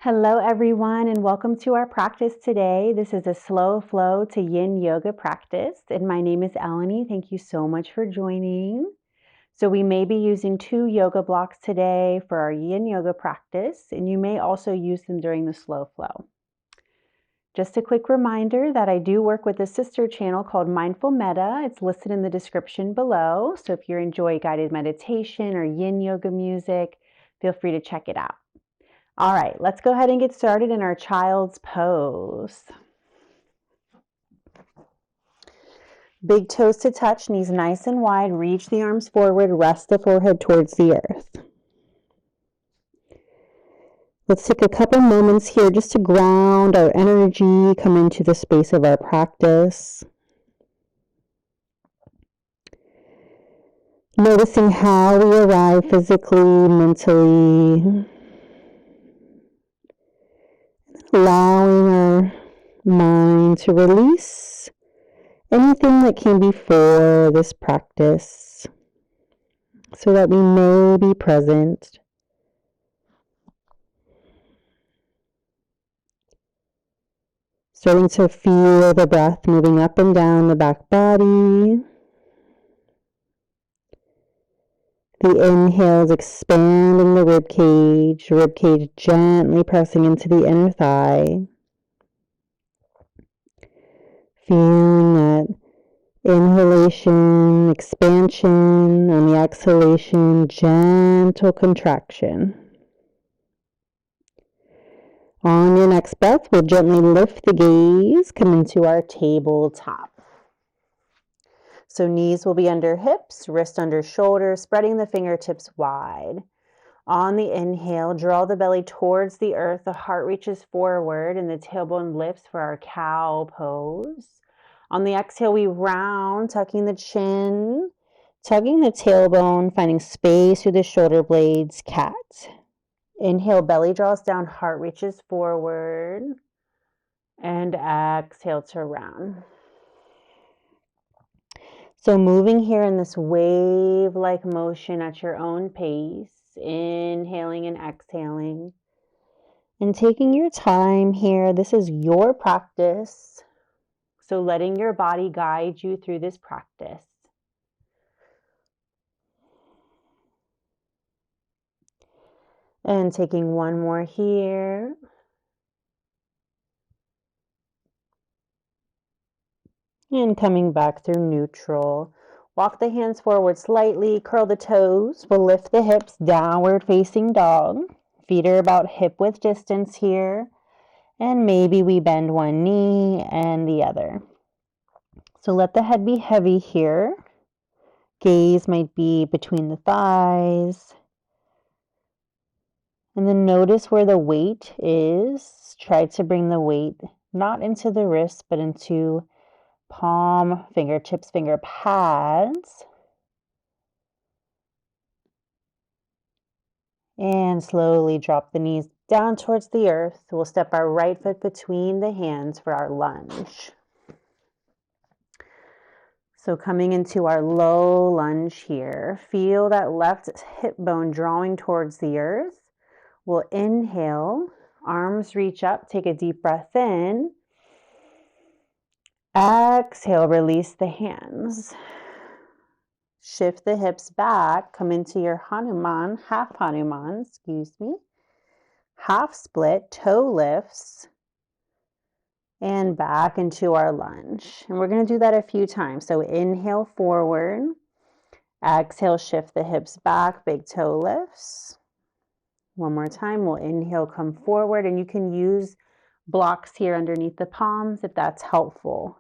Hello, everyone, and welcome to our practice today. This is a slow flow to Yin Yoga practice, and my name is Eleni. Thank you so much for joining. So we may be using 2 yoga blocks today for our Yin Yoga practice, and you may also use them during the slow flow. Just a quick reminder that I do work with a sister channel called Mindful Metta. It's listed in the description below. So if you enjoy guided meditation or Yin Yoga music, feel free to check it out. All right, let's go ahead and get started in our child's pose. Big toes to touch, knees nice and wide. Reach the arms forward, rest the forehead towards the earth. Let's take a couple moments here just to ground our energy, come into the space of our practice. Noticing how we arrive physically, mentally. Allowing our mind to release anything that came before this practice so that we may be present. Starting to feel the breath moving up and down the back body. The inhales expanding the rib cage gently pressing into the inner thigh. Feeling that inhalation, expansion, and the exhalation, gentle contraction. On your next breath, we'll gently lift the gaze, come into our tabletop. So knees will be under hips, wrist under shoulders, spreading the fingertips wide. On the inhale, draw the belly towards the earth, the heart reaches forward, and the tailbone lifts for our cow pose. On the exhale, we round, tucking the chin, tugging the tailbone, finding space through the shoulder blades, cat. Inhale, belly draws down, heart reaches forward, and exhale to round. So moving here in this wave-like motion at your own pace, inhaling and exhaling, and taking your time here. This is your practice, so letting your body guide you through this practice. And taking one more here. And coming back through neutral. Walk the hands forward slightly, curl the toes. We'll lift the hips, downward facing dog. Feet are about hip width distance here. And maybe we bend one knee and the other. So let the head be heavy here. Gaze might be between the thighs. And then notice where the weight is. Try to bring the weight not into the wrist, but into palm, fingertips, finger pads. And slowly drop the knees down towards the earth. We'll step our right foot between the hands for our lunge. So coming into our low lunge here, feel that left hip bone drawing towards the earth. We'll inhale, arms reach up, take a deep breath in. Exhale, release the hands. Shift the hips back, come into your Hanuman, half Hanuman, half split, toe lifts, and back into our lunge. And we're going to do that a few times. So inhale forward, exhale, shift the hips back, big toe lifts. One more time, we'll inhale, come forward, and you can use blocks here underneath the palms if that's helpful.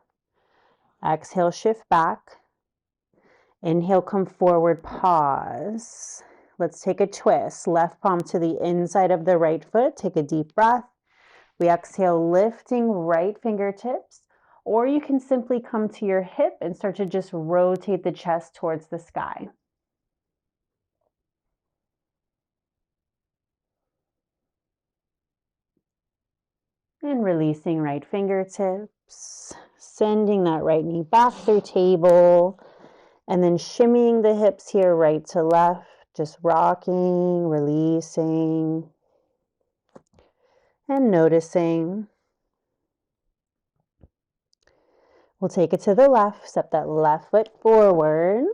Exhale, shift back. Inhale, come forward, pause. Let's take a twist. Left palm to the inside of the right foot. Take a deep breath. We exhale, lifting right fingertips, or you can simply come to your hip and start to just rotate the chest towards the sky. And releasing right fingertips, sending that right knee back through table, and then shimmying the hips here right to left, just rocking, releasing. and noticing. We'll take it to the left, step that left foot forward,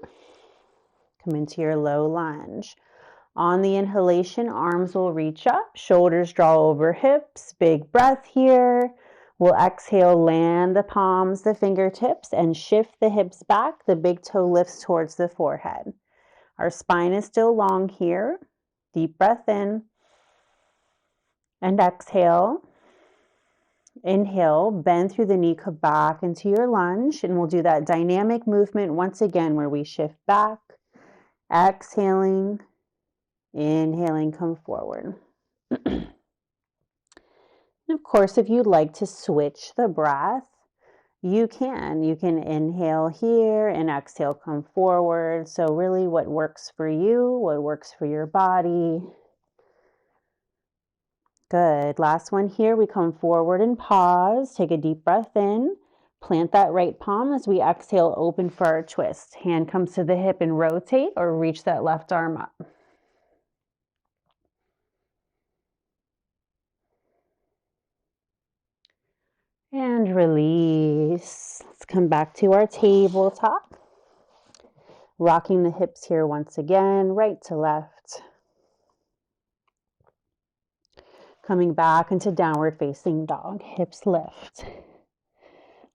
come into your low lunge. On the inhalation, arms will reach up, shoulders draw over hips, big breath here. We'll exhale, land the palms, the fingertips, and shift the hips back. The big toe lifts towards the forehead. Our spine is still long here. Deep breath in and exhale. Inhale, bend through the knee, come back into your lunge, and we'll do that dynamic movement once again where we shift back, exhaling, inhaling, come forward. And of course, if you'd like to switch the breath, you can. You can inhale here and exhale, come forward. So really what works for you, what works for your body. Good. Last one here. We come forward and pause. Take a deep breath in. Plant that right palm as we exhale, open for our twist. Hand comes to the hip and rotate, or reach that left arm up. And release. Let's come back to our tabletop. Rocking the hips here once again, right to left. Coming back into downward facing dog, hips lift.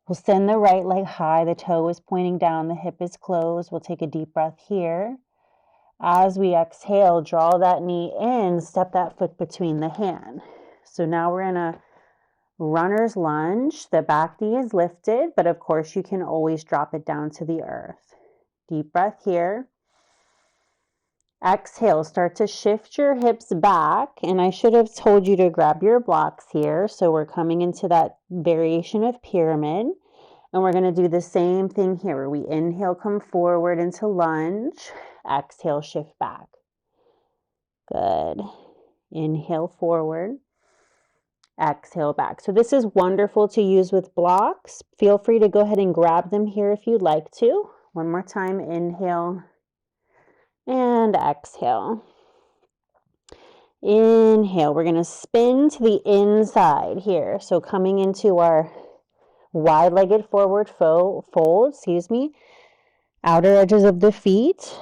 We'll send the right leg high, the toe is pointing down, the hip is closed. We'll take a deep breath here. As we exhale, draw that knee in, step that foot between the hand. So now we're in a runner's lunge. The back knee is lifted, but of course you can always drop it down to the earth. Deep breath here. Exhale, start to shift your hips back, and I should have told you to grab your blocks here. So we're coming into that variation of pyramid, and we're going to do the same thing here where we inhale, come forward into lunge, exhale, shift back. Good. Inhale forward, exhale back. So this is wonderful to use with blocks. Feel free to go ahead and grab them here if you'd like to. One more time, inhale and exhale. Inhale, we're going to spin to the inside here. So coming into our wide-legged forward fold, outer edges of the feet,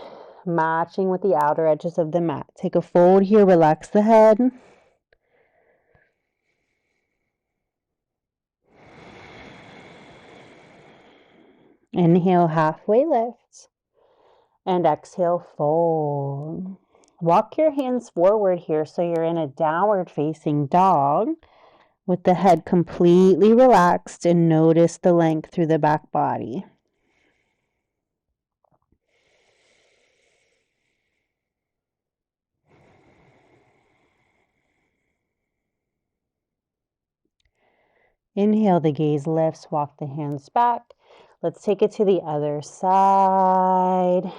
matching with the outer edges of the mat. Take a fold here, relax the head. Inhale, halfway lift, and exhale, fold. Walk your hands forward here so you're in a downward facing dog with the head completely relaxed, and notice the length through the back body. Inhale, the gaze lifts, walk the hands back. Let's take it to the other side.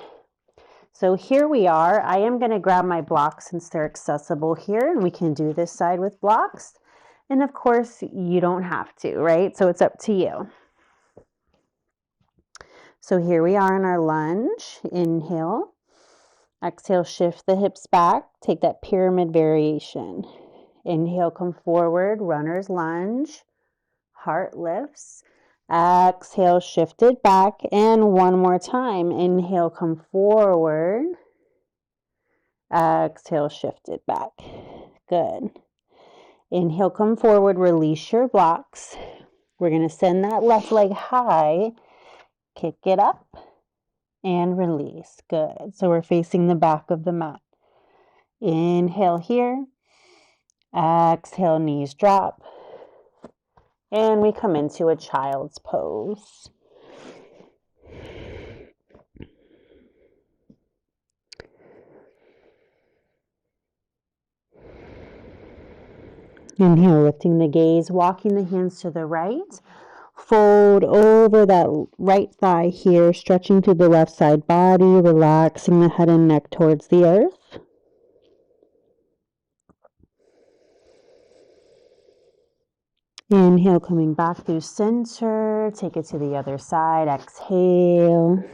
So here we are. I am going to grab my blocks since they're accessible here, and we can do this side with blocks. And of course, you don't have to, right? So it's up to you. So here we are in our lunge. Inhale. Exhale, shift the hips back. Take that pyramid variation. Inhale, come forward, runner's lunge. Heart lifts. Exhale, shift it back. And one more time. Inhale, come forward. Exhale, shift it back. Good. Inhale, come forward, release your blocks. We're going to send that left leg high, kick it up, and release. Good. So we're facing the back of the mat. Inhale here. Exhale, knees drop. And we come into a child's pose. Inhale, lifting the gaze, walking the hands to the right. Fold over that right thigh here, stretching to the left side body, relaxing the head and neck towards the earth. Inhale, coming back through center. Take it to the other side. Exhale.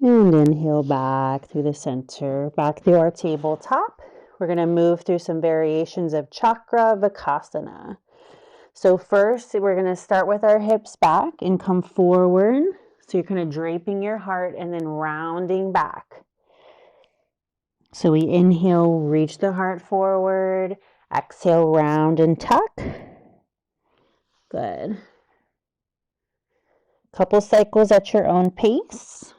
And inhale back through the center, back through our tabletop. We're going to move through some variations of chakra vakasana. So first, we're going to start with our hips back and come forward. So you're kind of draping your heart and then rounding back. So we inhale, reach the heart forward. Exhale, round and tuck. Good. Couple cycles at your own pace.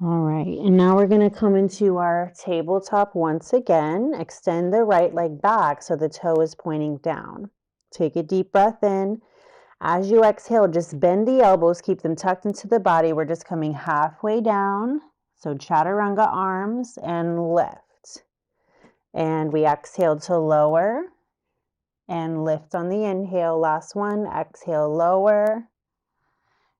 All right, and now we're going to come into our tabletop once again. Extend the right leg back so the toe is pointing down. Take a deep breath in. As you exhale, just bend the elbows, keep them tucked into the body. We're just coming halfway down. So chaturanga arms and lift. And we exhale to lower and lift on the inhale. Last one, exhale, lower.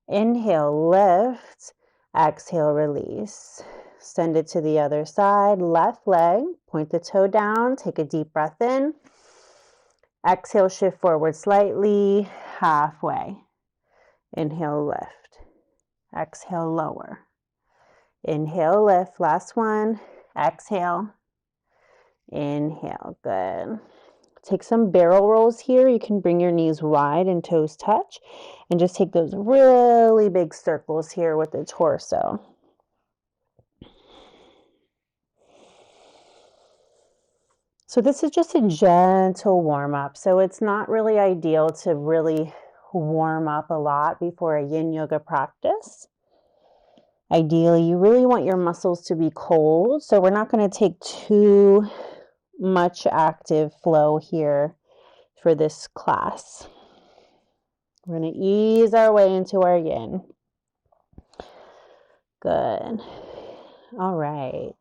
Inhale, lift. Exhale, release. Send it to the other side. Left leg, point the toe down. Take a deep breath in. Exhale, shift forward slightly, halfway. Inhale, lift. Exhale, lower. Inhale, lift. Last one. Exhale. Inhale. Good. Take some barrel rolls here. You can bring your knees wide and toes touch. And just take those really big circles here with the torso. So this is just a gentle warm-up. So it's not really ideal to really warm up a lot before a yin yoga practice. Ideally, you really want your muscles to be cold. So we're not going to take too much active flow here for this class. We're going to ease our way into our yin. Good. All right.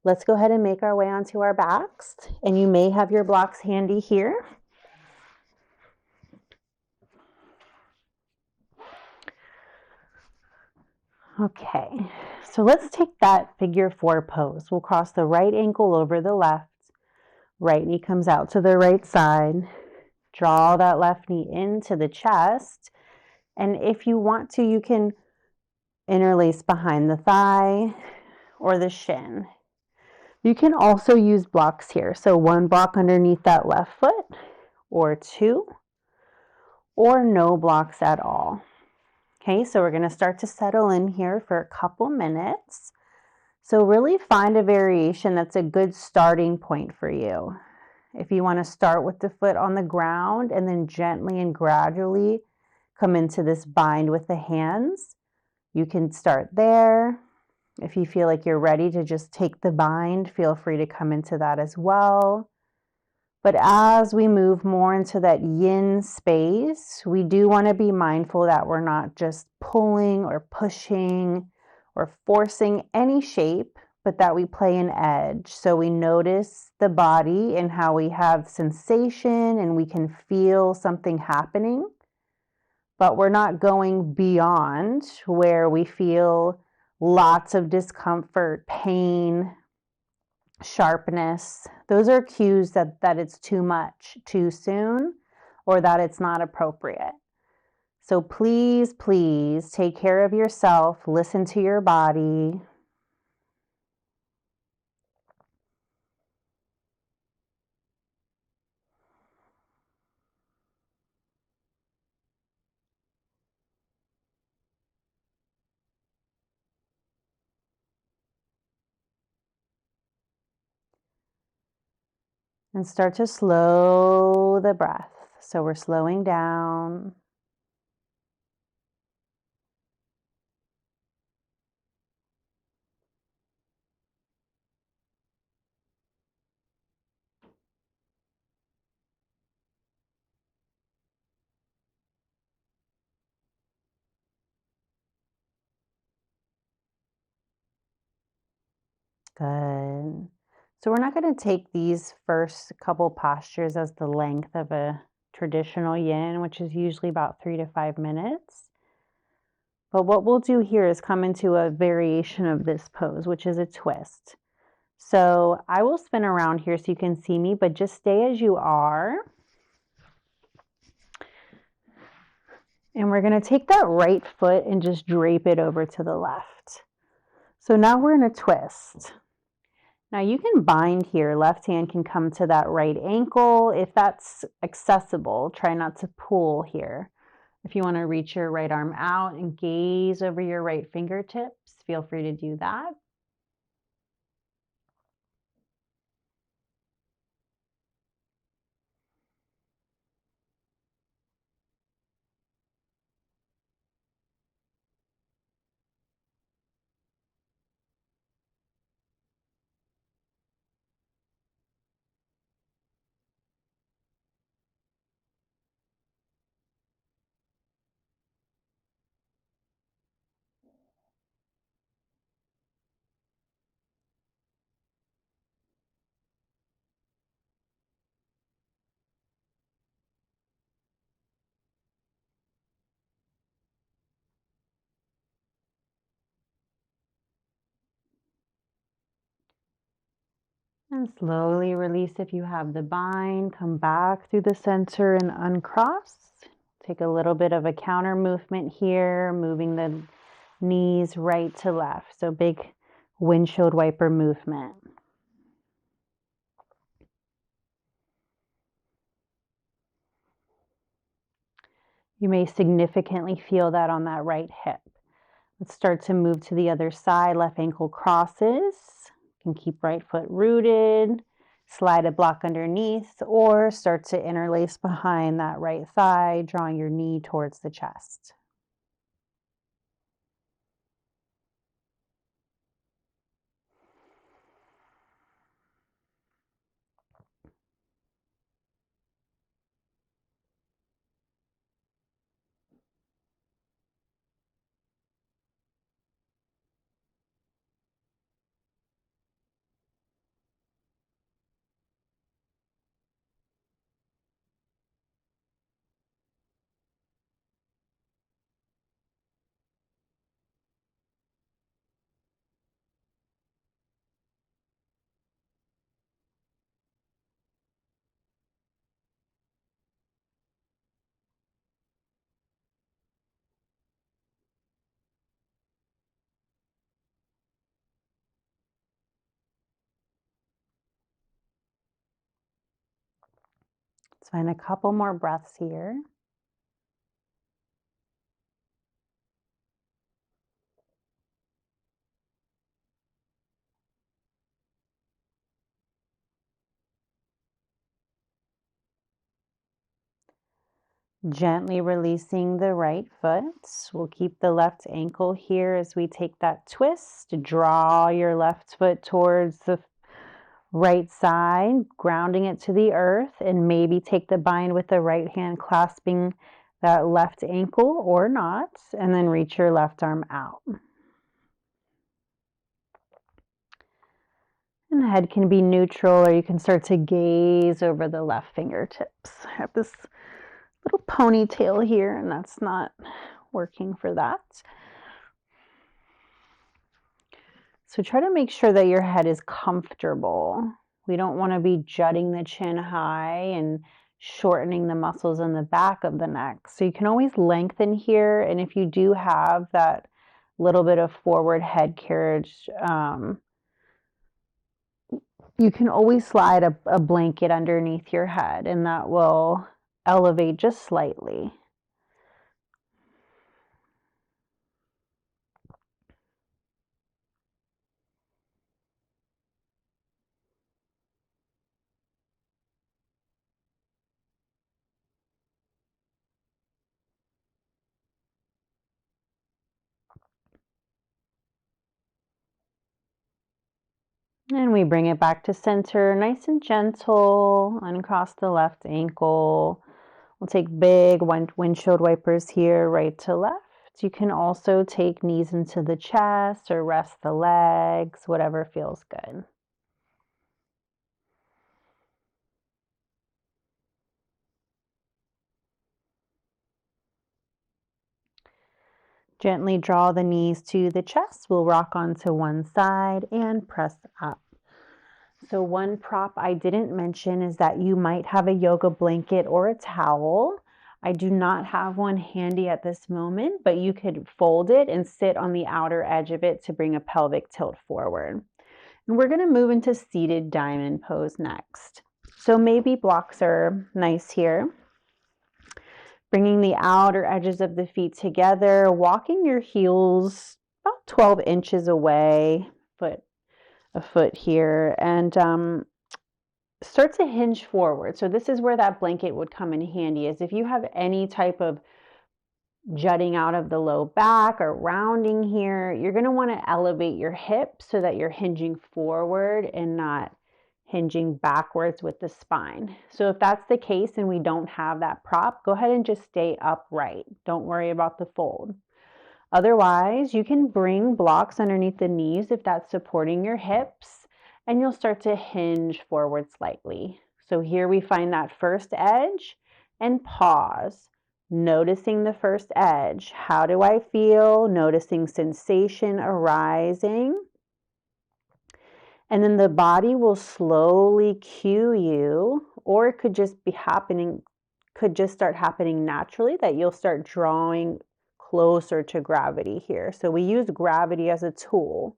Let's go ahead and make our way onto our backs. And you may have your blocks handy here. Okay, so let's take that figure 4 pose. We'll cross the right ankle over the left. Right knee comes out to the right side. Draw that left knee into the chest. And if you want to, you can interlace behind the thigh or the shin. You can also use blocks here. So 1 block underneath that left foot, or 2, or no blocks at all. Okay, so we're going to start to settle in here for a couple minutes. So really find a variation that's a good starting point for you. If you want to start with the foot on the ground and then gently and gradually come into this bind with the hands, you can start there. If you feel like you're ready to just take the bind, feel free to come into that as well. But as we move more into that yin space, we do want to be mindful that we're not just pulling or pushing or forcing any shape, but that we play an edge. So we notice the body and how we have sensation and we can feel something happening, but we're not going beyond where we feel lots of discomfort, pain, sharpness. Those are cues that it's too much, too soon, or that it's not appropriate. So please, please take care of yourself. Listen to your body. And start to slow the breath. So we're slowing down. Good. So we're not going to take these first couple postures as the length of a traditional yin, which is usually about 3 to 5 minutes. But what we'll do here is come into a variation of this pose, which is a twist. So I will spin around here so you can see me, but just stay as you are. And we're going to take that right foot and just drape it over to the left. So now we're in a twist. Now you can bind here. Left hand can come to that right ankle if that's accessible. Try not to pull here. If you want to reach your right arm out and gaze over your right fingertips, feel free to do that. And slowly release if you have the bind. Come back through the center and uncross. Take a little bit of a counter movement here, moving the knees right to left. So big windshield wiper movement. You may significantly feel that on that right hip. Let's start to move to the other side. Left ankle crosses. You can keep right foot rooted. Slide a block underneath or start to interlace behind that right thigh, drawing your knee towards the chest. Let's find a couple more breaths here. Gently releasing the right foot. We'll keep the left ankle here as we take that twist. Draw your left foot towards the right side, grounding it to the earth, and maybe take the bind with the right hand, clasping that left ankle or not, and then reach your left arm out. And the head can be neutral, or you can start to gaze over the left fingertips. I have this little ponytail here, and that's not working for that. So try to make sure that your head is comfortable. We don't want to be jutting the chin high and shortening the muscles in the back of the neck. So you can always lengthen here, and if you do have that little bit of forward head carriage, you can always slide a blanket underneath your head, and that will elevate just slightly. And we bring it back to center, nice and gentle. Uncross the left ankle. We'll take big windshield wipers here, right to left. You can also take knees into the chest or rest the legs, whatever feels good. Gently draw the knees to the chest. We'll rock onto one side and press up. So one prop I didn't mention is that you might have a yoga blanket or a towel. I do not have one handy at this moment, but you could fold it and sit on the outer edge of it to bring a pelvic tilt forward. And we're going to move into seated diamond pose next. So maybe blocks are nice here. Bringing the outer edges of the feet together, walking your heels about 12 inches away, a foot here, and start to hinge forward. So this is where that blanket would come in handy, is if you have any type of jutting out of the low back or rounding here, you're going to want to elevate your hips so that you're hinging forward and not hinging backwards with the spine. So if that's the case and we don't have that prop, go ahead and just stay upright. Don't worry about the fold. Otherwise, you can bring blocks underneath the knees if that's supporting your hips, and you'll start to hinge forward slightly. So here we find that first edge and pause. Noticing the first edge. How do I feel? Noticing sensation arising. And then the body will slowly cue you, or it could just be happening, could just start happening naturally, that you'll start drawing closer to gravity here. So we use gravity as a tool.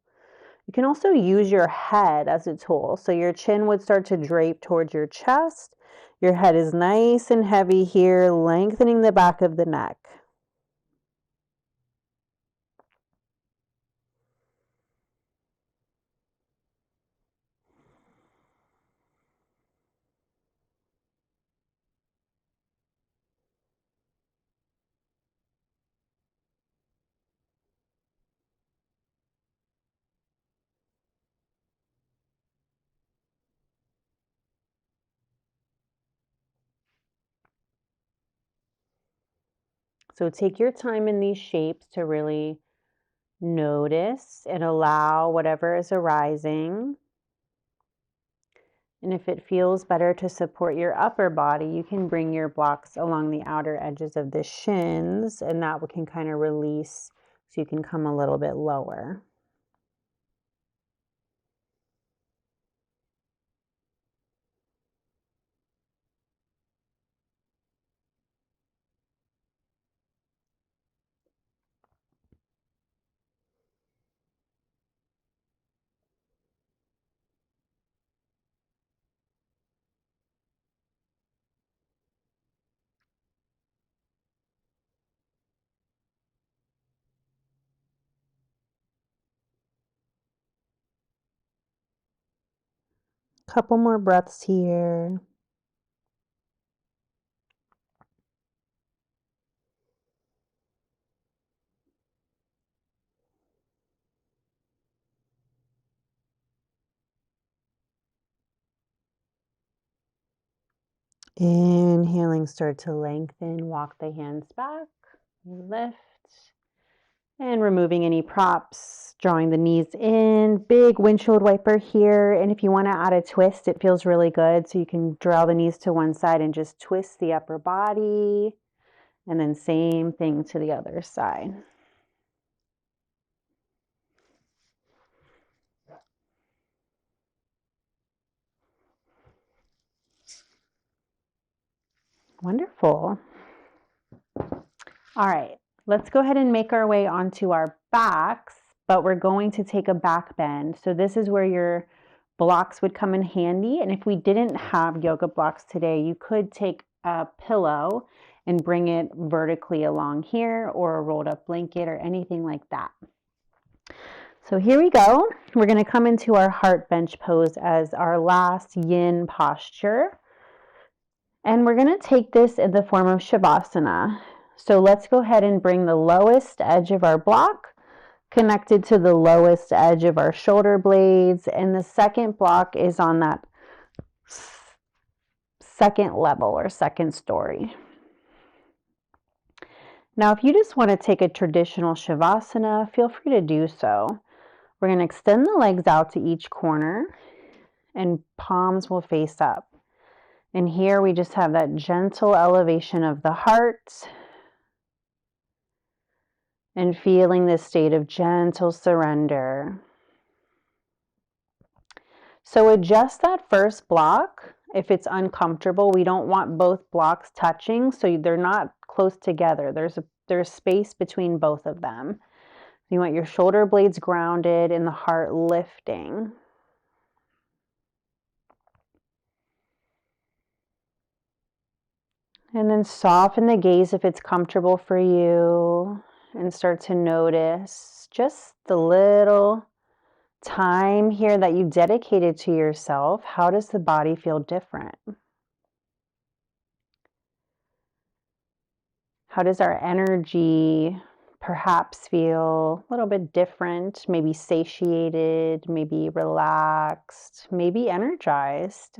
You can also use your head as a tool. So your chin would start to drape towards your chest. Your head is nice and heavy here, lengthening the back of the neck. So take your time in these shapes to really notice and allow whatever is arising. And if it feels better to support your upper body, you can bring your blocks along the outer edges of the shins, and that can kind of release so you can come a little bit lower. Couple more breaths here. Inhaling, start to lengthen, walk the hands back, lift, and removing any props, drawing the knees in, big windshield wiper here. And if you want to add a twist, it feels really good. So you can draw the knees to one side and just twist the upper body. And then same thing to the other side. Wonderful. All right, let's go ahead and make our way onto our backs, but we're going to take a back bend. So this is where your blocks would come in handy. And if we didn't have yoga blocks today, you could take a pillow and bring it vertically along here, or a rolled up blanket or anything like that. So here we go. We're going to come into our heart bench pose as our last yin posture. And we're going to take this in the form of Shavasana. So let's go ahead and bring the lowest edge of our block connected to the lowest edge of our shoulder blades. And the second block is on that second level or second story. Now, if you just want to take a traditional Shavasana, feel free to do so. We're going to extend the legs out to each corner, and palms will face up. And here we just have that gentle elevation of the heart and feeling this state of gentle surrender. So adjust that first block if it's uncomfortable. We don't want both blocks touching, so they're not close together. There's space between both of them. You want your shoulder blades grounded and the heart lifting. And then soften the gaze if it's comfortable for you, and start to notice just the little time here that you dedicated to yourself. How does the body feel different? How does our energy perhaps feel a little bit different? Maybe satiated, maybe relaxed, maybe energized.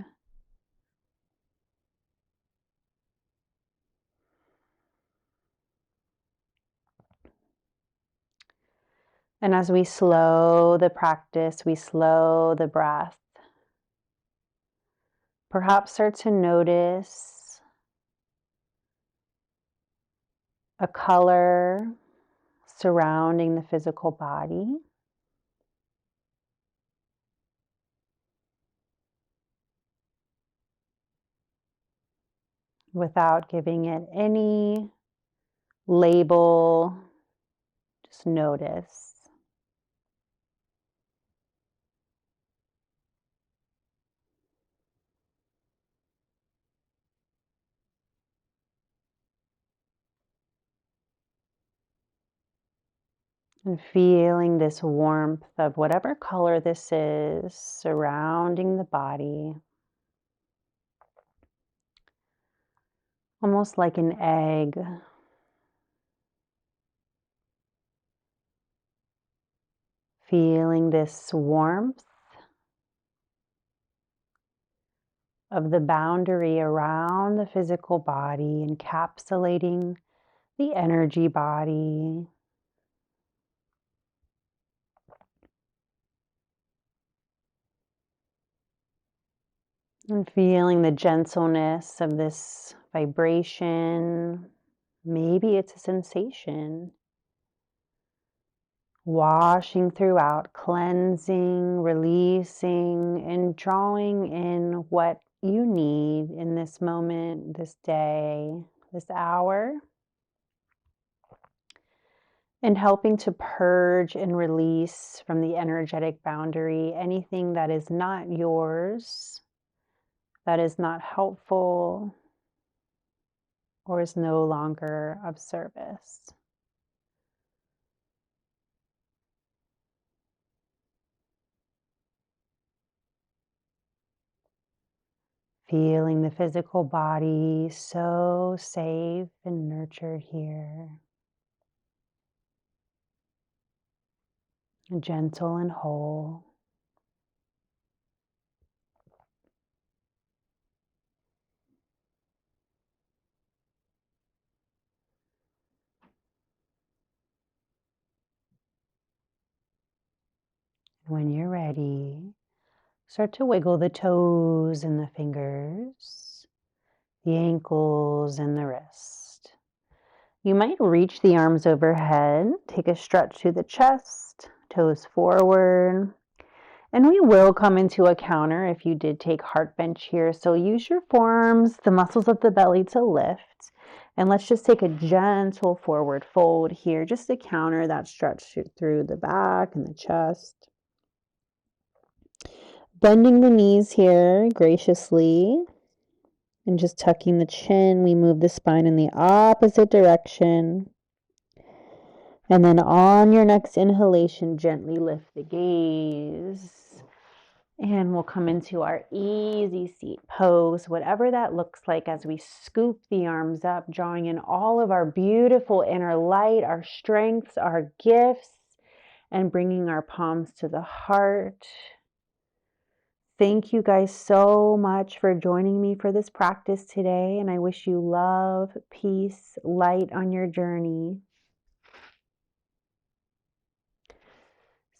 And as we slow the practice, we slow the breath, perhaps start to notice a color surrounding the physical body. Without giving it any label, just notice. And feeling this warmth of whatever color this is surrounding the body. Almost like an egg. Feeling this warmth of the boundary around the physical body, encapsulating the energy body. And feeling the gentleness of this vibration. Maybe it's a sensation. Washing throughout, cleansing, releasing, and drawing in what you need in this moment, this day, this hour. And helping to purge and release from the energetic boundary anything that is not yours, that is not helpful, or is no longer of service. Feeling the physical body so safe and nurtured here. Gentle and whole. When you're ready, start to wiggle the toes and the fingers, the ankles and the wrist. You might reach the arms overhead, take a stretch to the chest, toes forward. And we will come into a counter if you did take heart bench here. So use your forearms, the muscles of the belly to lift. And let's just take a gentle forward fold here, just to counter that stretch through the back and the chest. Bending the knees here graciously. And just tucking the chin, we move the spine in the opposite direction. And then on your next inhalation, gently lift the gaze. And we'll come into our easy seat pose, whatever that looks like, as we scoop the arms up, drawing in all of our beautiful inner light, our strengths, our gifts, and bringing our palms to the heart. Thank you guys so much for joining me for this practice today, and I wish you love, peace, light on your journey.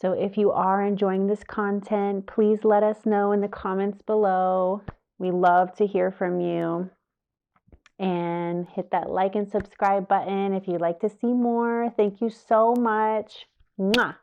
So if you are enjoying this content, please let us know in the comments below. We love to hear from you. And hit that like and subscribe button if you'd like to see more. Thank you so much. Mwah.